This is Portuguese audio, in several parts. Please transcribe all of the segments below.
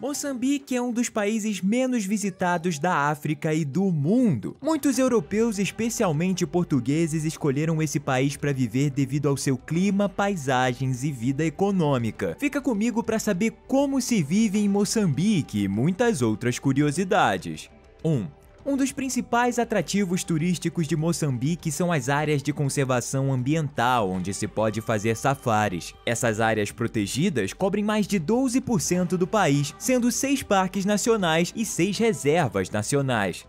Moçambique é um dos países menos visitados da África e do mundo. Muitos europeus, especialmente portugueses, escolheram esse país para viver devido ao seu clima, paisagens e vida econômica. Fica comigo para saber como se vive em Moçambique e muitas outras curiosidades. 1. Um dos principais atrativos turísticos de Moçambique são as áreas de conservação ambiental, onde se pode fazer safaris. Essas áreas protegidas cobrem mais de 12% do país, sendo 6 parques nacionais e 6 reservas nacionais.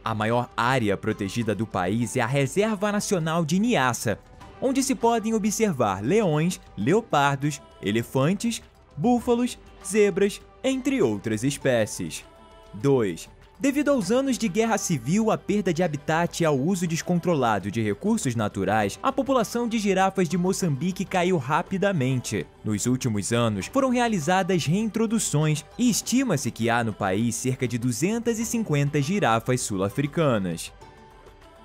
A maior área protegida do país é a Reserva Nacional de Niassa, onde se podem observar leões, leopardos, elefantes, búfalos, zebras, entre outras espécies. 2. Devido aos anos de guerra civil, a perda de habitat e ao uso descontrolado de recursos naturais, a população de girafas de Moçambique caiu rapidamente. Nos últimos anos, foram realizadas reintroduções e estima-se que há no país cerca de 250 girafas sul-africanas.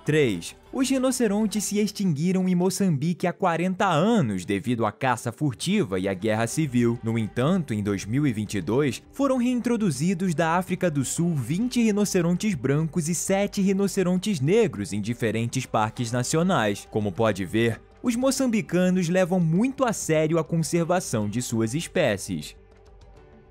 3. Os rinocerontes se extinguiram em Moçambique há 40 anos devido à caça furtiva e à guerra civil. No entanto, em 2022, foram reintroduzidos da África do Sul 20 rinocerontes brancos e 7 rinocerontes negros em diferentes parques nacionais. Como pode ver, os moçambicanos levam muito a sério a conservação de suas espécies.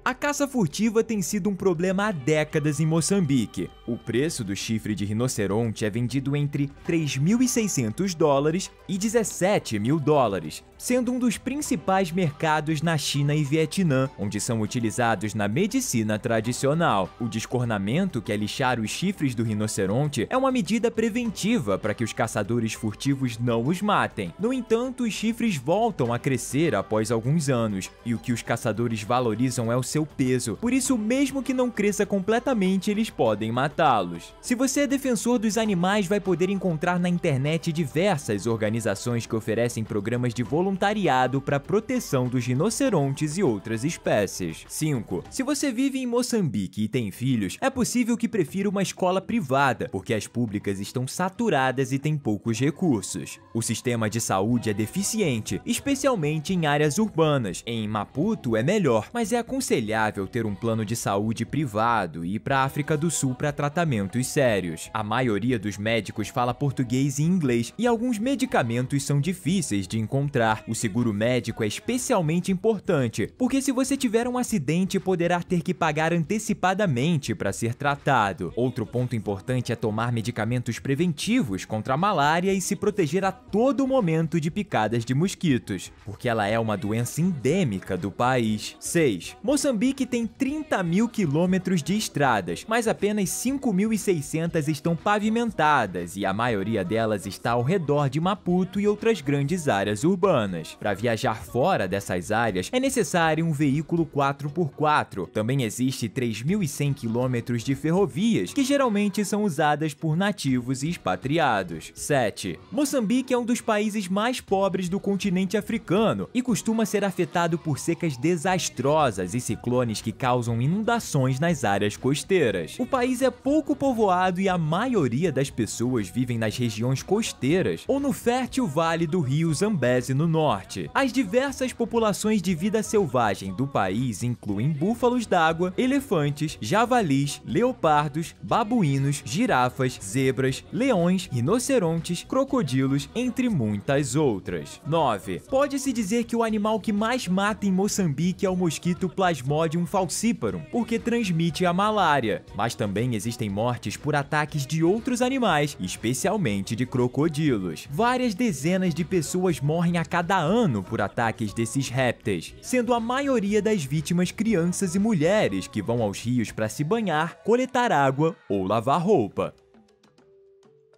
A caça furtiva tem sido um problema há décadas em Moçambique. O preço do chifre de rinoceronte é vendido entre $3.600 e $17.000, sendo um dos principais mercados na China e Vietnã, onde são utilizados na medicina tradicional. O descornamento, que é lixar os chifres do rinoceronte, é uma medida preventiva para que os caçadores furtivos não os matem. No entanto, os chifres voltam a crescer após alguns anos, e o que os caçadores valorizam é o seu peso. Por isso, mesmo que não cresça completamente, eles podem matá-los. Se você é defensor dos animais, vai poder encontrar na internet diversas organizações que oferecem programas de voluntariado para a proteção dos rinocerontes e outras espécies. 5. Se você vive em Moçambique e tem filhos, é possível que prefira uma escola privada, porque as públicas estão saturadas e têm poucos recursos. O sistema de saúde é deficiente, especialmente em áreas urbanas. Em Maputo é melhor, mas é aconselhável ter um plano de saúde privado e ir para a África do Sul para tratamentos sérios. A maioria dos médicos fala português e inglês e alguns medicamentos são difíceis de encontrar. O seguro médico é especialmente importante, porque se você tiver um acidente, poderá ter que pagar antecipadamente para ser tratado. Outro ponto importante é tomar medicamentos preventivos contra a malária e se proteger a todo momento de picadas de mosquitos, porque ela é uma doença endêmica do país. 6. Moçambique tem 30.000 quilômetros de estradas, mas apenas 5.600 estão pavimentadas e a maioria delas está ao redor de Maputo e outras grandes áreas urbanas. Para viajar fora dessas áreas, é necessário um veículo 4x4. Também existe 3.100 quilômetros de ferrovias, que geralmente são usadas por nativos e expatriados. 7. Moçambique é um dos países mais pobres do continente africano e costuma ser afetado por secas desastrosas e ciclones que causam inundações nas áreas costeiras. O país é pouco povoado e a maioria das pessoas vivem nas regiões costeiras ou no fértil vale do rio Zambeze no norte. As diversas populações de vida selvagem do país incluem búfalos d'água, elefantes, javalis, leopardos, babuínos, girafas, zebras, leões, rinocerontes, crocodilos, entre muitas outras. 9. Pode-se dizer que o animal que mais mata em Moçambique é o mosquito Plasmodium falciparum, porque transmite a malária. Mas também existem mortes por ataques de outros animais, especialmente de crocodilos. Várias dezenas de pessoas morrem a cada ano por ataques desses répteis, sendo a maioria das vítimas crianças e mulheres que vão aos rios para se banhar, coletar água ou lavar roupa.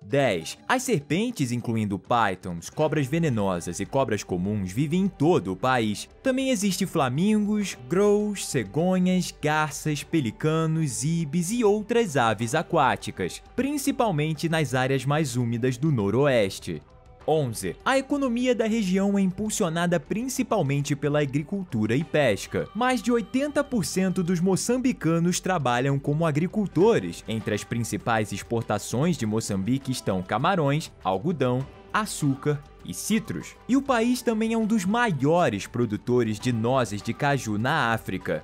10. As serpentes, incluindo pythons, cobras venenosas e cobras comuns, vivem em todo o país. Também existem flamingos, grows, cegonhas, garças, pelicanos, ibis e outras aves aquáticas, principalmente nas áreas mais úmidas do noroeste. 11. A economia da região é impulsionada principalmente pela agricultura e pesca. Mais de 80% dos moçambicanos trabalham como agricultores. Entre as principais exportações de Moçambique estão camarões, algodão, açúcar e citros. E o país também é um dos maiores produtores de nozes de caju na África.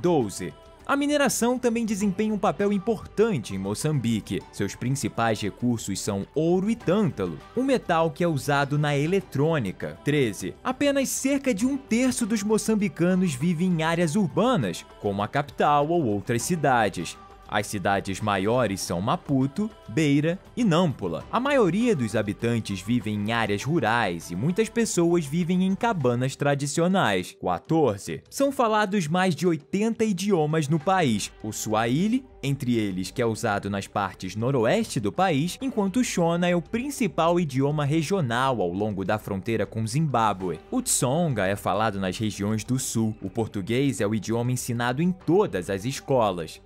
12. A mineração também desempenha um papel importante em Moçambique. Seus principais recursos são ouro e tântalo, um metal que é usado na eletrônica. 13. Apenas cerca de 1/3 dos moçambicanos vivem em áreas urbanas, como a capital ou outras cidades. As cidades maiores são Maputo, Beira e Nampula. A maioria dos habitantes vivem em áreas rurais e muitas pessoas vivem em cabanas tradicionais. 14. São falados mais de 80 idiomas no país. O Swahili, entre eles, que é usado nas partes noroeste do país, enquanto o Shona é o principal idioma regional ao longo da fronteira com Zimbábue. O Tsonga é falado nas regiões do sul. O português é o idioma ensinado em todas as escolas.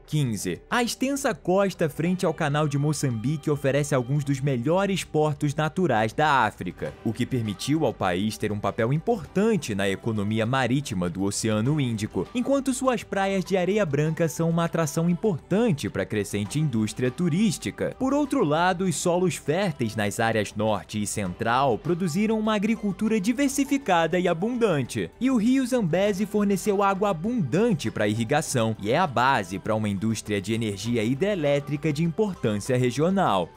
15. A extensa costa frente ao Canal de Moçambique oferece alguns dos melhores portos naturais da África, o que permitiu ao país ter um papel importante na economia marítima do Oceano Índico, enquanto suas praias de areia branca são uma atração importante para a crescente indústria turística. Por outro lado, os solos férteis nas áreas norte e central produziram uma agricultura diversificada e abundante, e o rio Zambeze forneceu água abundante para a irrigação e é a base para uma indústria de energia hidrelétrica de importância regional.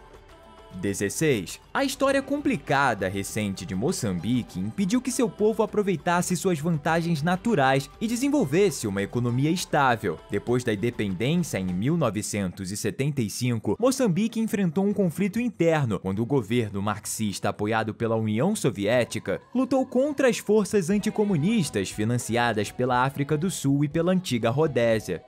16. A história complicada recente de Moçambique impediu que seu povo aproveitasse suas vantagens naturais e desenvolvesse uma economia estável. Depois da independência em 1975, Moçambique enfrentou um conflito interno, quando o governo marxista apoiado pela União Soviética lutou contra as forças anticomunistas financiadas pela África do Sul e pela antiga Rodésia.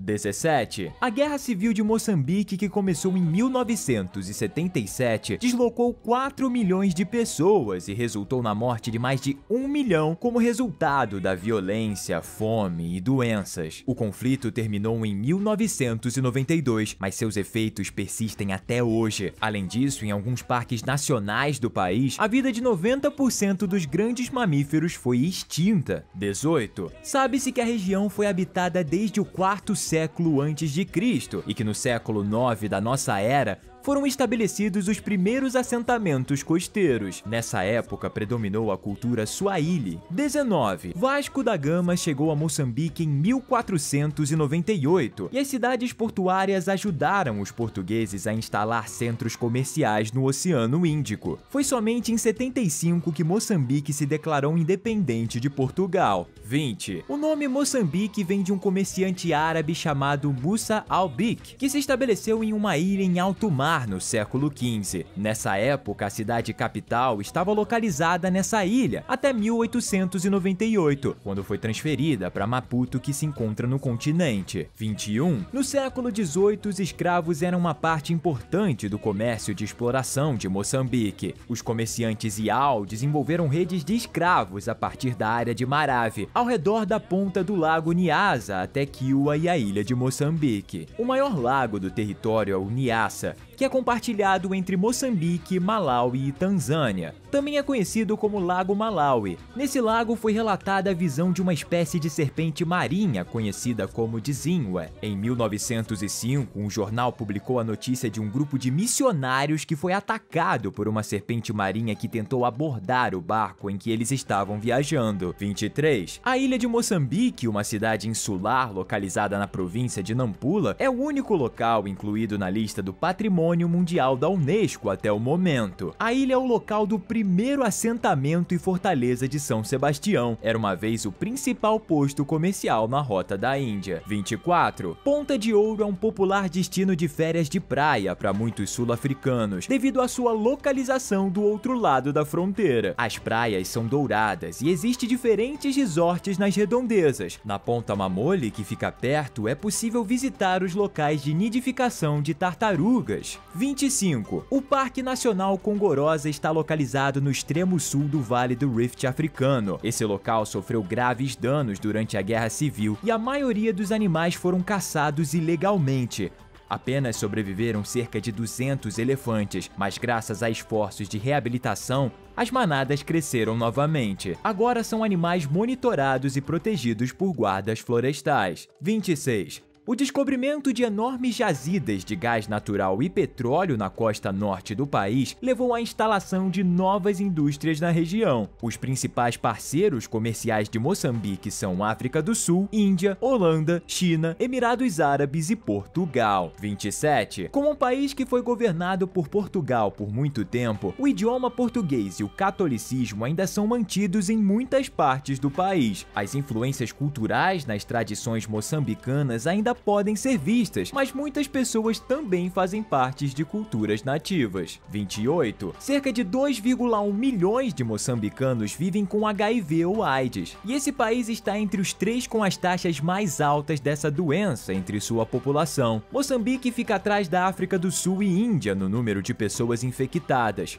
17. A Guerra Civil de Moçambique, que começou em 1977, deslocou 4 milhões de pessoas e resultou na morte de mais de 1 milhão como resultado da violência, fome e doenças. O conflito terminou em 1992, mas seus efeitos persistem até hoje. Além disso, em alguns parques nacionais do país, a vida de 90% dos grandes mamíferos foi extinta. 18. Sabe-se que a região foi habitada desde o quarto século antes de Cristo e que no século 9 da nossa era foram estabelecidos os primeiros assentamentos costeiros. Nessa época predominou a cultura Swahili. 19. Vasco da Gama chegou a Moçambique em 1498 e as cidades portuárias ajudaram os portugueses a instalar centros comerciais no Oceano Índico. Foi somente em 75 que Moçambique se declarou independente de Portugal. 20. O nome Moçambique vem de um comerciante árabe chamado Musa al-Bik, que se estabeleceu em uma ilha em alto mar no século XV. Nessa época, a cidade capital estava localizada nessa ilha até 1898, quando foi transferida para Maputo, que se encontra no continente. 21. No século XVIII, os escravos eram uma parte importante do comércio de exploração de Moçambique. Os comerciantes Iau desenvolveram redes de escravos a partir da área de Marave, ao redor da ponta do lago Niassa até Kiwa e a ilha de Moçambique. O maior lago do território é o Niassa, que é compartilhado entre Moçambique, Malawi e Tanzânia. Também é conhecido como Lago Malawi. Nesse lago foi relatada a visão de uma espécie de serpente marinha conhecida como Dzingwe. Em 1905, um jornal publicou a notícia de um grupo de missionários que foi atacado por uma serpente marinha que tentou abordar o barco em que eles estavam viajando. 23. A ilha de Moçambique, uma cidade insular localizada na província de Nampula, é o único local incluído na lista do Patrimônio Mundial da Unesco até o momento. A ilha é o local do primeiro assentamento e fortaleza de São Sebastião. Era uma vez o principal posto comercial na rota da Índia. 24. Ponta de Ouro é um popular destino de férias de praia para muitos sul-africanos, devido à sua localização do outro lado da fronteira. As praias são douradas e existem diferentes resorts nas redondezas. Na Ponta Mamole, que fica perto, é possível visitar os locais de nidificação de tartarugas. 25. O Parque Nacional Congorosa está localizado no extremo sul do Vale do Rift africano. Esse local sofreu graves danos durante a Guerra Civil e a maioria dos animais foram caçados ilegalmente. Apenas sobreviveram cerca de 200 elefantes, mas graças a esforços de reabilitação, as manadas cresceram novamente. Agora são animais monitorados e protegidos por guardas florestais. 26. O descobrimento de enormes jazidas de gás natural e petróleo na costa norte do país levou à instalação de novas indústrias na região. Os principais parceiros comerciais de Moçambique são África do Sul, Índia, Holanda, China, Emirados Árabes e Portugal. 27. Como um país que foi governado por Portugal por muito tempo, o idioma português e o catolicismo ainda são mantidos em muitas partes do país. As influências culturais nas tradições moçambicanas ainda podem ser vistas, mas muitas pessoas também fazem parte de culturas nativas. 28. Cerca de 2,1 milhões de moçambicanos vivem com HIV ou AIDS, e esse país está entre os 3 com as taxas mais altas dessa doença entre sua população. Moçambique fica atrás da África do Sul e Índia no número de pessoas infectadas.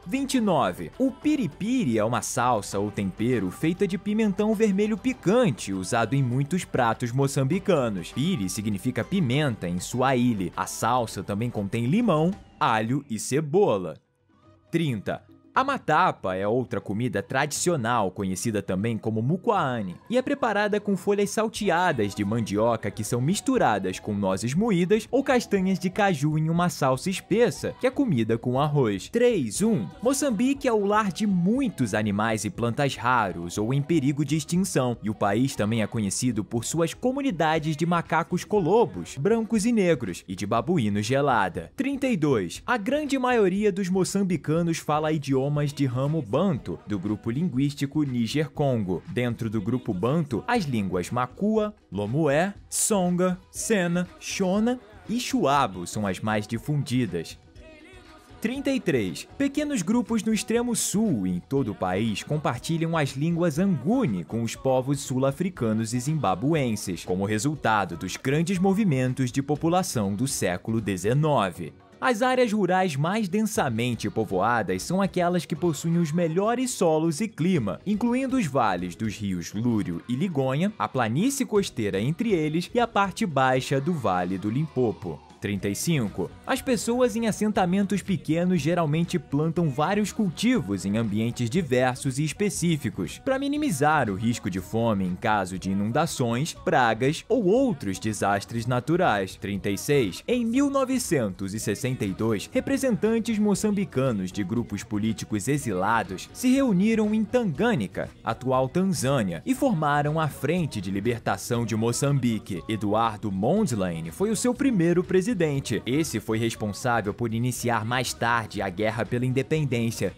29. O piripiri é uma salsa ou tempero feita de pimentão vermelho picante, usado em muitos pratos moçambicanos. Piri significa pimenta em suaíli. A salsa também contém limão, alho e cebola. 30. A matapa é outra comida tradicional, conhecida também como muquaane, e é preparada com folhas salteadas de mandioca que são misturadas com nozes moídas ou castanhas de caju em uma salsa espessa, que é comida com arroz. 3.1. Moçambique é o lar de muitos animais e plantas raros ou em perigo de extinção, e o país também é conhecido por suas comunidades de macacos colobos, brancos e negros, e de babuínos gelada. 32. A grande maioria dos moçambicanos fala idiomas de ramo Banto, do grupo linguístico Níger-Congo. Dentro do grupo Banto, as línguas Makua, Lomué, Songa, Sena, Shona e Chuabo são as mais difundidas. 33. Pequenos grupos no extremo sul e em todo o país compartilham as línguas Anguni com os povos sul-africanos e zimbabuenses, como resultado dos grandes movimentos de população do século XIX. As áreas rurais mais densamente povoadas são aquelas que possuem os melhores solos e clima, incluindo os vales dos rios Lúrio e Ligonha, a planície costeira entre eles e a parte baixa do Vale do Limpopo. 35. As pessoas em assentamentos pequenos geralmente plantam vários cultivos em ambientes diversos e específicos, para minimizar o risco de fome em caso de inundações, pragas ou outros desastres naturais. 36. Em 1962, representantes moçambicanos de grupos políticos exilados se reuniram em Tangânica, atual Tanzânia, e formaram a Frente de Libertação de Moçambique. Eduardo Mondlane foi o seu primeiro presidente. Esse foi responsável por iniciar mais tarde a Guerra pela Independência.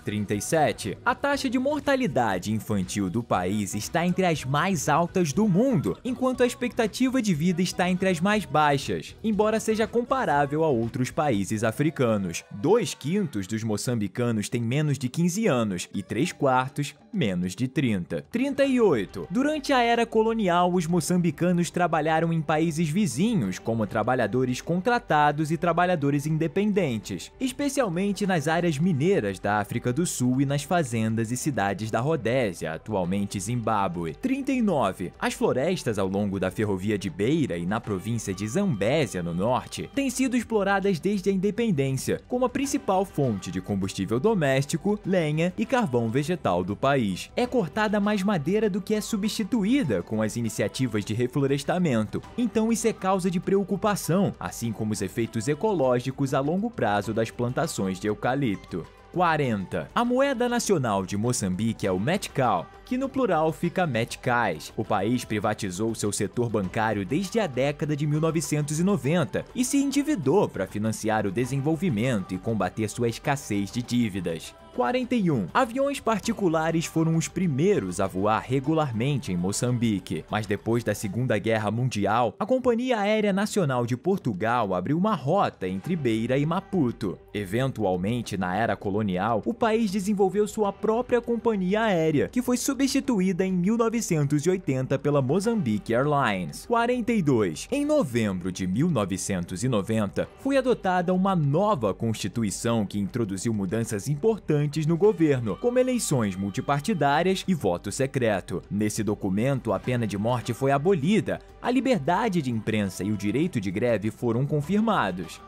37. A taxa de mortalidade infantil do país está entre as mais altas do mundo, enquanto a expectativa de vida está entre as mais baixas, embora seja comparável a outros países africanos. 2/5 dos moçambicanos têm menos de 15 anos e 3/4 menos de 30. 38. Durante a era colonial, os moçambicanos trabalharam em países vizinhos como trabalhadores contratados e trabalhadores independentes, especialmente nas áreas mineiras da África do Sul e nas fazendas e cidades da Rodésia, atualmente Zimbábue. 39. As florestas ao longo da ferrovia de Beira e na província de Zambésia, no norte, têm sido exploradas desde a independência, como a principal fonte de combustível doméstico, lenha e carvão vegetal do país. É cortada mais madeira do que é substituída com as iniciativas de reflorestamento, então isso é causa de preocupação, assim como os efeitos ecológicos a longo prazo das plantações de eucalipto. 40. A moeda nacional de Moçambique é o Metical, que no plural fica meticais. O país privatizou seu setor bancário desde a década de 1990 e se endividou para financiar o desenvolvimento e combater sua escassez de dívidas. 41. Aviões particulares foram os primeiros a voar regularmente em Moçambique, mas depois da Segunda Guerra Mundial, a Companhia Aérea Nacional de Portugal abriu uma rota entre Beira e Maputo. Eventualmente, na era colonial, o país desenvolveu sua própria companhia aérea, que foi substituída em 1980 pela Mozambique Airlines. 42. Em novembro de 1990, foi adotada uma nova Constituição que introduziu mudanças importantes no governo, como eleições multipartidárias e voto secreto. Nesse documento, a pena de morte foi abolida, a liberdade de imprensa e o direito de greve foram confirmados.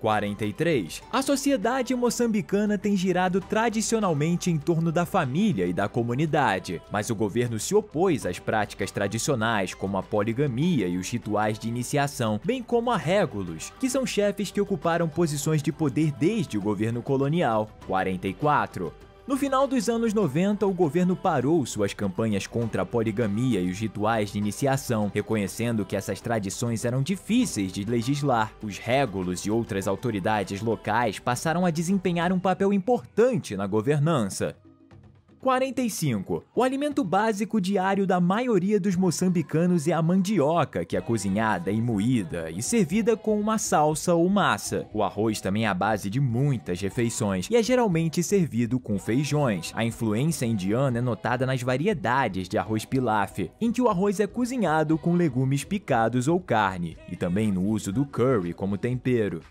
43. A sociedade moçambicana tem girado tradicionalmente em torno da família e da comunidade, mas o governo se opôs às práticas tradicionais como a poligamia e os rituais de iniciação, bem como a régulos, que são chefes que ocuparam posições de poder desde o governo colonial. 44. No final dos anos 90, o governo parou suas campanhas contra a poligamia e os rituais de iniciação, reconhecendo que essas tradições eram difíceis de legislar. Os régulos e outras autoridades locais passaram a desempenhar um papel importante na governança. 45. O alimento básico diário da maioria dos moçambicanos é a mandioca, que é cozinhada e moída e servida com uma salsa ou massa. O arroz também é a base de muitas refeições e é geralmente servido com feijões. A influência indiana é notada nas variedades de arroz pilaf, em que o arroz é cozinhado com legumes picados ou carne, e também no uso do curry como tempero.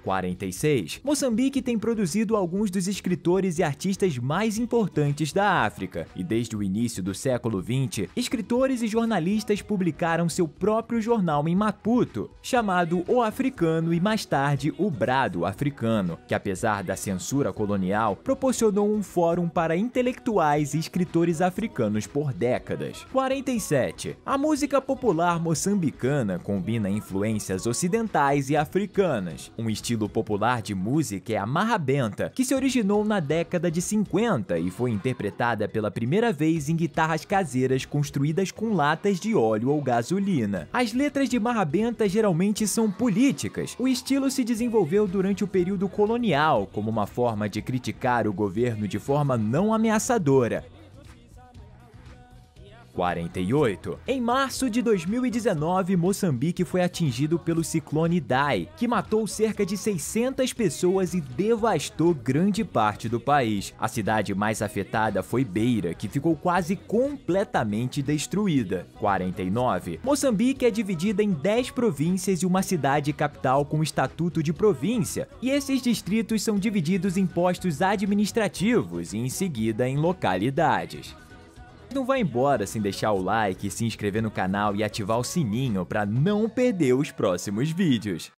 46. Moçambique tem produzido alguns dos escritores e artistas mais importantes da África, e desde o início do século XX, escritores e jornalistas publicaram seu próprio jornal em Maputo, chamado O Africano e mais tarde O Brado Africano, que apesar da censura colonial, proporcionou um fórum para intelectuais e escritores africanos por décadas. 47. A música popular moçambicana combina influências ocidentais e africanas. Um estilo popular de música é a marrabenta, que se originou na década de 50 e foi interpretada pela primeira vez em guitarras caseiras construídas com latas de óleo ou gasolina. As letras de marrabenta geralmente são políticas. O estilo se desenvolveu durante o período colonial como uma forma de criticar o governo de forma não ameaçadora. 48. Em março de 2019, Moçambique foi atingido pelo ciclone Idai, que matou cerca de 600 pessoas e devastou grande parte do país. A cidade mais afetada foi Beira, que ficou quase completamente destruída. 49. Moçambique é dividida em 10 províncias e uma cidade capital com estatuto de província, e esses distritos são divididos em postos administrativos e em seguida em localidades. Não vai embora sem deixar o like, se inscrever no canal e ativar o sininho para não perder os próximos vídeos.